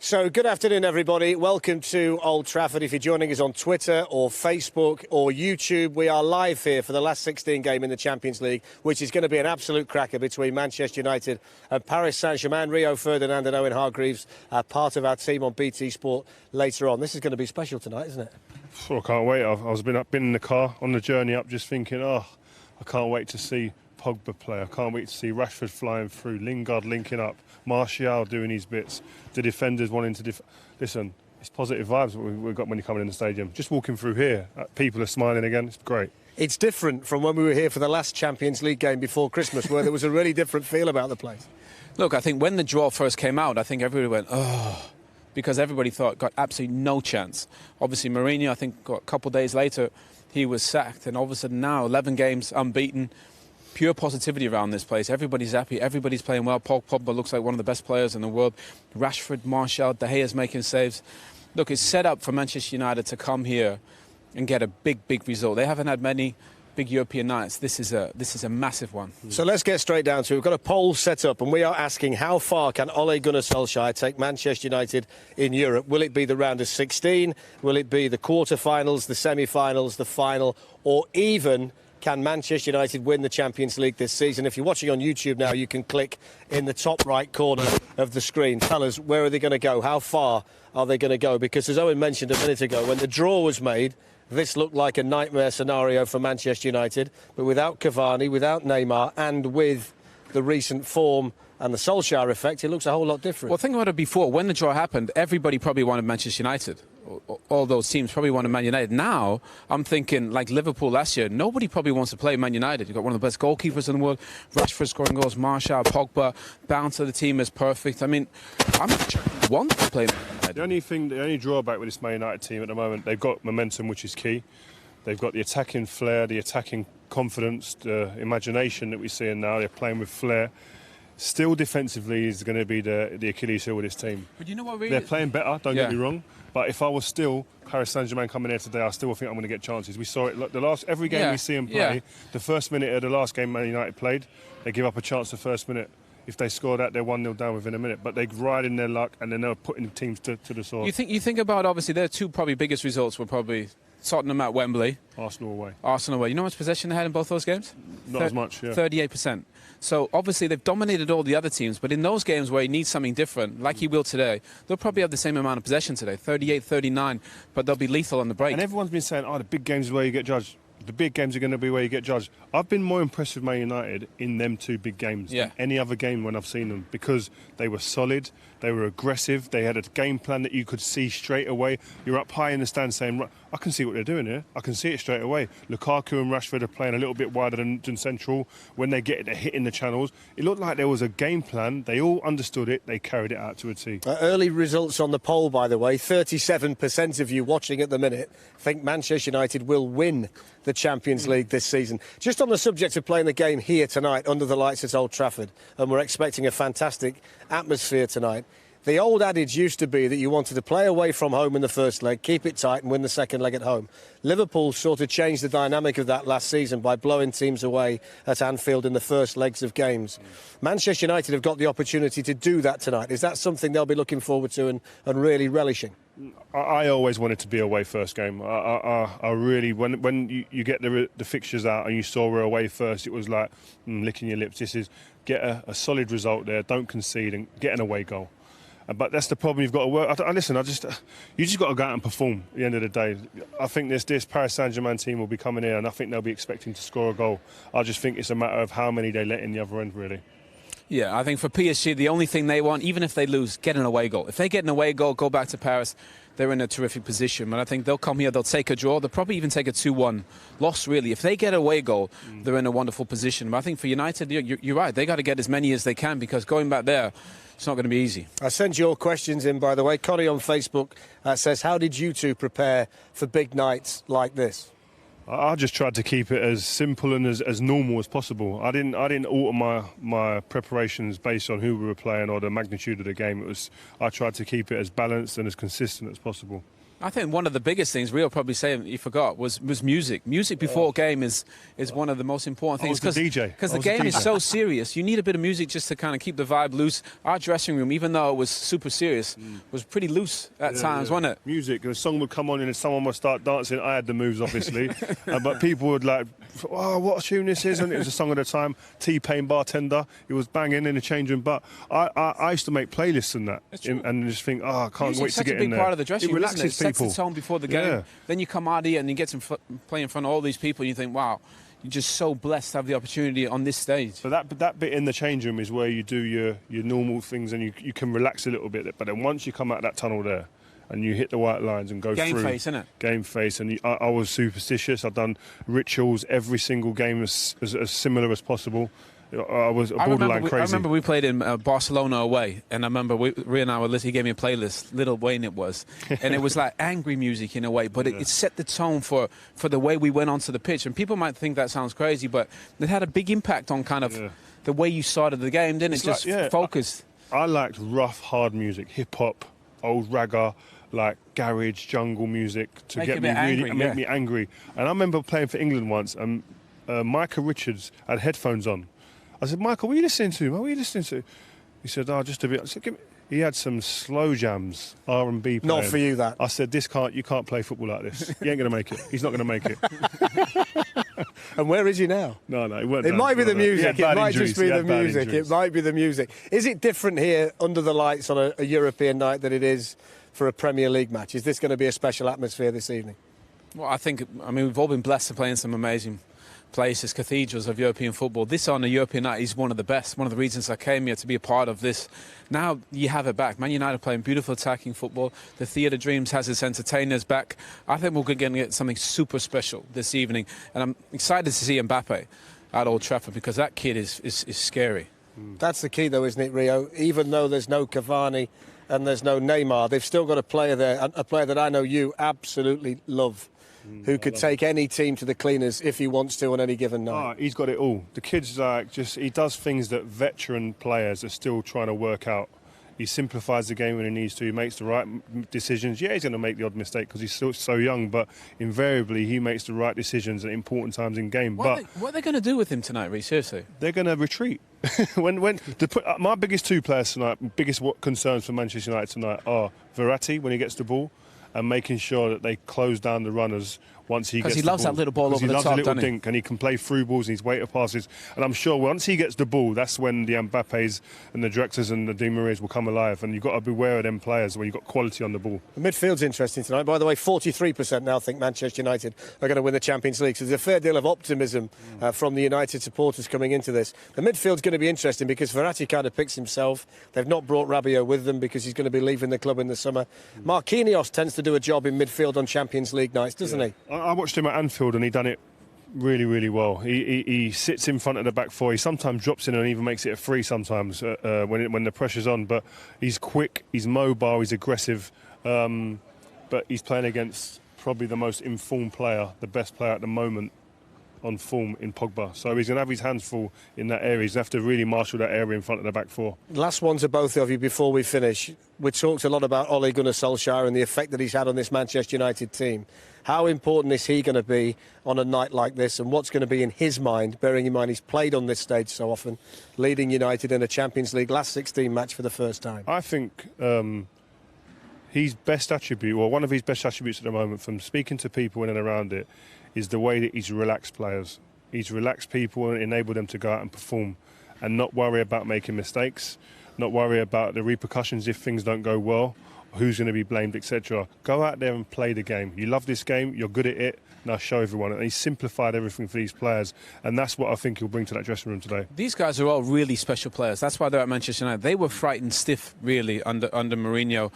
So, good afternoon, everybody. Welcome to Old Trafford. If you're joining us on Twitter or Facebook or YouTube, we are live here for the last 16 game in the Champions League, which is going to be an absolute cracker between Manchester United and Paris Saint-Germain. Ferdinand and Owen Hargreaves are part of our team on BT Sport later on. This is going to be special tonight, isn't it? I can't wait. I've been in the car on the journey up just thinking, I can't wait to see Pogba play. I can't wait to see Rashford flying through, Lingard linking up, Martial doing his bits, the defenders wanting to listen, it's positive vibes we've got when you're coming in the stadium. Just walking through here, people are smiling again, it's great. It's different from when we were here for the last Champions League game before Christmas, where there was a really different feel about the place. Look, I think when the draw first came out, I think everybody went, oh, because everybody thought got absolutely no chance. Obviously, Mourinho, I think a couple of days later, he was sacked, and all of a sudden now, 11 games unbeaten, pure positivity around this place. Everybody's happy. Everybody's playing well. Pogba looks like one of the best players in the world. Rashford, Martial, De Gea's making saves. Look, it's set up for Manchester United to come here and get a big result. They haven't had many big European nights. This is a massive one. So let's get straight down to it. We've got a poll set up, and we are asking how far can Ole Gunnar Solskjaer take Manchester United in Europe? Will it be the round of 16? Will it be the quarter-finals, the semi-finals, the final, or even can Manchester United win the Champions League this season? If you're watching on YouTube now, you can click in the top right corner of the screen. Tell us, where are they going to go? How far are they going to go? Because as Owen mentioned a minute ago, when the draw was made, this looked like a nightmare scenario for Manchester United. But without Cavani, without Neymar, and with the recent form and the Solskjaer effect, it looks a whole lot different. Well, think about it before. When the draw happened, everybody probably wanted Manchester United. All those teams probably wanted Man United. Now, I'm thinking, like Liverpool last year, nobody probably wants to play Man United. You've got one of the best goalkeepers in the world, Rashford scoring goals, Martial, Pogba, balance of the team is perfect. I mean, I'm not sure I want to play Man United. The only drawback with this Man United team at the moment, they've got momentum, which is key. They've got the attacking flair, the attacking confidence, the imagination that we're seeing now. They're playing with flair. Still defensively is going to be the Achilles heel with this team. But you know what, really? They're playing better, don't get me wrong. But if I was still Paris Saint-Germain coming here today, I still think I'm going to get chances. We saw it every game we see them play. The first minute of the last game Man United played, they give up a chance the first minute. If they score that, they're 1-0 down within a minute. But they're riding their luck, and then they're putting teams to the sword. You think about, obviously, their two probably biggest results were probably Tottenham at Wembley. Arsenal away. You know how much possession they had in both those games? Not as much, yeah. 38%. So, obviously, they've dominated all the other teams, but in those games where he needs something different, like he will today, they'll probably have the same amount of possession today, 38, 39, but they'll be lethal on the break. And everyone's been saying, the big games is where you get judged. The big games are going to be where you get judged. I've been more impressed with Man United in them two big games than any other game when I've seen them, because they were solid, they were aggressive, they had a game plan that you could see straight away. You're up high in the stand saying, I can see what they're doing here. I can see it straight away. Lukaku and Rashford are playing a little bit wider than central. When they get it, they're hitting the channels. It looked like there was a game plan. They all understood it. They carried it out to a T. Early results on the poll, by the way. 37% of you watching at the minute think Manchester United will win the Champions League this season. Just on the subject of playing the game here tonight under the lights at Old Trafford, and we're expecting a fantastic atmosphere tonight. The old adage used to be that you wanted to play away from home in the first leg, keep it tight and win the second leg at home. Liverpool sort of changed the dynamic of that last season by blowing teams away at Anfield in the first legs of games. Manchester United have got the opportunity to do that tonight. Is that something they'll be looking forward to and really relishing? I always wanted to be away first game. I really, when you get the fixtures out and you saw we're away first, it was like licking your lips. This is get a solid result there, don't concede and get an away goal. But that's the problem. You've got to work. You just got to go out and perform at the end of the day. I think this Paris Saint-Germain team will be coming in, and I think they'll be expecting to score a goal. I just think it's a matter of how many they let in the other end, really. Yeah, I think for PSG, the only thing they want, even if they lose, get an away goal. If they get an away goal, go back to Paris, they're in a terrific position. But I think they'll come here, they'll take a draw. They'll probably even take a 2-1 loss, really. If they get an away goal, they're in a wonderful position. But I think for United, you're right. They got to get as many as they can, because going back there, it's not going to be easy. I sent your questions in, by the way. Connie on Facebook says, how did you two prepare for big nights like this? I just tried to keep it as simple and as normal as possible. I didn't alter my preparations based on who we were playing or the magnitude of the game. I tried to keep it as balanced and as consistent as possible. I think one of the biggest things Rio probably saying he forgot was music. Music before a game is one of the most important things. Because the game is so serious. You need a bit of music just to kind of keep the vibe loose. Our dressing room, even though it was super serious, was pretty loose at times, wasn't it? Music. A song would come on and someone would start dancing. I had the moves, obviously. But people would like, oh, what a tune this is. And it was a song at a time. T-Pain Bartender. It was banging in the change room. But I used to make playlists and that. And just think, oh, I can't wait to get in there. It's such a big part of the dressing room, it relaxes isn't it? It people. sets the tone before the game. Yeah. Then you come out here and you get to play in front of all these people and you think, wow, you're just so blessed to have the opportunity on this stage. But that bit in the change room is where you do your normal things and you can relax a little bit. But then once you come out that tunnel there and you hit the white lines and go through... Game face, innit? Game face. And I was superstitious. I've done rituals every single game as similar as possible. I was borderline crazy. I remember we played in Barcelona away, and I remember Ria and I were listening. He gave me a playlist, Little Wayne it was, and it was like angry music in a way, but it set the tone for the way we went onto the pitch. And people might think that sounds crazy, but it had a big impact on kind of the way you started the game, didn't it? Just focused. I liked rough, hard music, hip hop, old ragga, like garage, jungle music to make me angry. And I remember playing for England once, and Micah Richards had headphones on. I said, Michael, what are you listening to? What are you listening to? He said, oh, just a bit. I said, he had some slow jams, R&B playing. Not for you, that. I said, you can't play football like this. He ain't going to make it. He's not going to make it. And where is he now? No, he weren't. It might be the music. It might just be the music. It might be the music. Is it different here under the lights on a European night than it is for a Premier League match? Is this going to be a special atmosphere this evening? Well, we've all been blessed to play in some amazing places, cathedrals of European football. This on a European night is one of the best. One of the reasons I came here to be a part of this. Now you have it back. Man United playing beautiful attacking football. The Theatre Dreams has its entertainers back. I think we're going to get something super special this evening. And I'm excited to see Mbappe at Old Trafford because that kid is scary. That's the key though, isn't it, Rio? Even though there's no Cavani and there's no Neymar, they've still got a player there, a player that I know you absolutely love. Who could take any team to the cleaners if he wants to on any given night. He's got it all. The kid's he does things that veteran players are still trying to work out. He simplifies the game when he needs to. He makes the right decisions. Yeah, he's going to make the odd mistake because he's still so young, but invariably he makes the right decisions at important times in game. What are they going to do with him tonight, Reece? Seriously? They're going to retreat. My biggest two players tonight, biggest concerns for Manchester United tonight are Verratti when he gets the ball, and making sure that they close down the runners once he gets the ball. Because he loves that little ball over the top, he loves a little doesn't dink, and he can play through balls and he's weighted passes. And I'm sure once he gets the ball, that's when the Mbappes and the Drexlers and the Di Marias will come alive. And you've got to beware of them players when you've got quality on the ball. The midfield's interesting tonight. By the way, 43% now think Manchester United are going to win the Champions League. So there's a fair deal of optimism from the United supporters coming into this. The midfield's going to be interesting because Verratti kind of picks himself. They've not brought Rabiot with them because he's going to be leaving the club in the summer. Marquinhos tends to do a job in midfield on Champions League nights, doesn't he? I watched him at Anfield and he done it really, really well. He sits in front of the back four. He sometimes drops in and even makes it a free sometimes when the pressure's on. But he's quick, he's mobile, he's aggressive. But he's playing against probably the most informed player, the best player at the moment on form in Pogba. So he's going to have his hands full in that area. He's going to have to really marshal that area in front of the back four. Last one to both of you before we finish. We talked a lot about Ole Gunnar Solskjaer and the effect that he's had on this Manchester United team. How important is he going to be on a night like this, and what's going to be in his mind, bearing in mind he's played on this stage so often, leading United in a Champions League last 16 match for the first time? I think his best attribute, or one of his best attributes at the moment, from speaking to people in and around it, is the way that he's relaxed players. He's relaxed people and enabled them to go out and perform and not worry about making mistakes, not worry about the repercussions if things don't go well, who's going to be blamed, etc. Go out there and play the game. You love this game, you're good at it, now show everyone. And he's simplified everything for these players, and that's what I think he'll bring to that dressing room today. These guys are all really special players. That's why they're at Manchester United. They were frightened stiff, really, under Mourinho.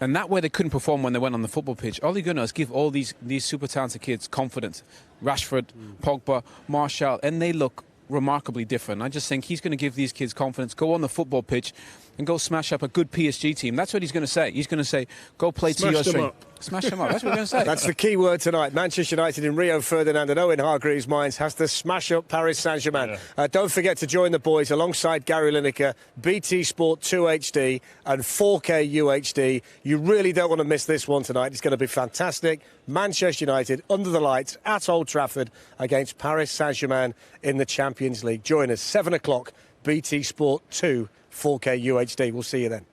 And that way they couldn't perform when they went on the football pitch. Ole Gunnar give all these super talented kids confidence. Rashford, Pogba, Martial, and they look remarkably different. I just think he's going to give these kids confidence, go on the football pitch and go smash up a good PSG team. That's what he's going to say. He's going to say, go play to your strength. Smash them up. That's what we're going to say. That's the key word tonight. Manchester United in Rio Ferdinand and Owen Hargreaves' minds has to smash up Paris Saint-Germain. Yeah. Don't forget to join the boys alongside Gary Lineker, BT Sport 2 HD and 4K UHD. You really don't want to miss this one tonight. It's going to be fantastic. Manchester United under the lights at Old Trafford against Paris Saint-Germain in the Champions League. Join us 7 o'clock, BT Sport 2, 4K UHD. We'll see you then.